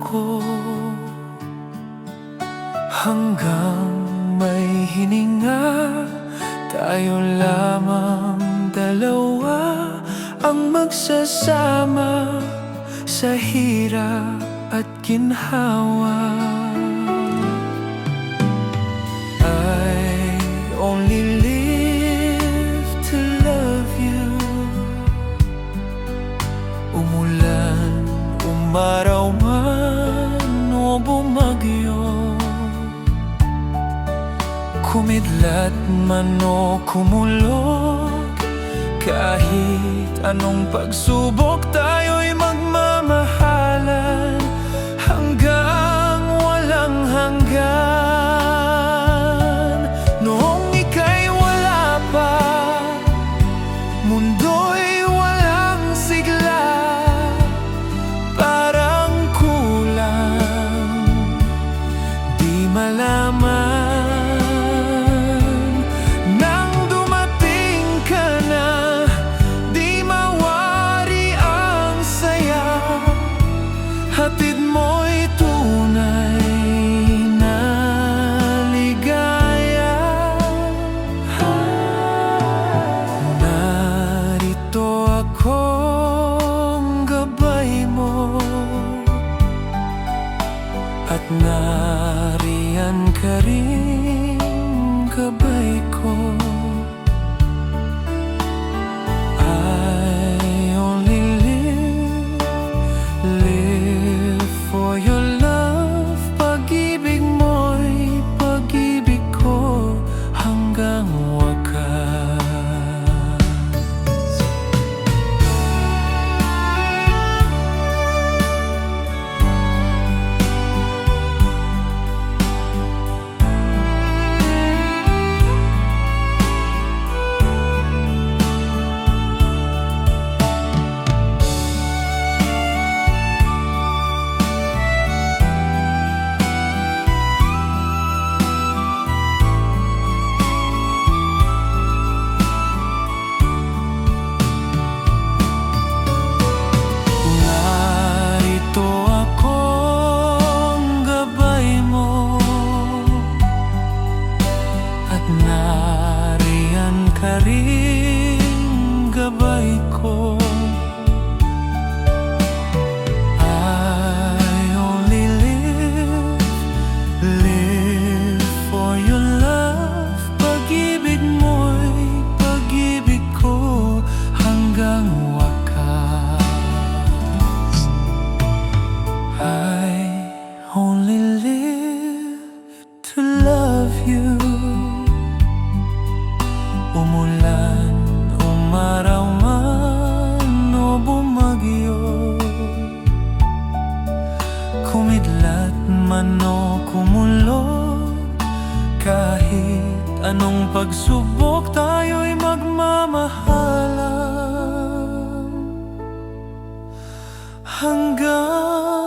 ko, hanggang may hininga. Tayo lamang dalawa ang magsasama sa hirap at ginhawa. I only live to love you. Umulan, umaraw man o bumagyo, kumidlat man o kumulog, kahit anong pagsubok, tayo'y magmamahalan hanggang walang hanggan. Noong ika'y wala pa, mundo'y walang sigla, parang kulang, di malaman. Hatid mo'y tunay na ligaya. Narito akong gabay mo, at nariyan ka rin gabay ko. Nariyan ka rin gabay ko. I only live for your love. Pag-ibig mo'y pag-ibig ko hanggang wakas. I only live to love you. Umulan, umaraw man o bumagyo, kumidlat man o kumulog, kahit anong pagsubok, tayo'y magmamahalan hanggang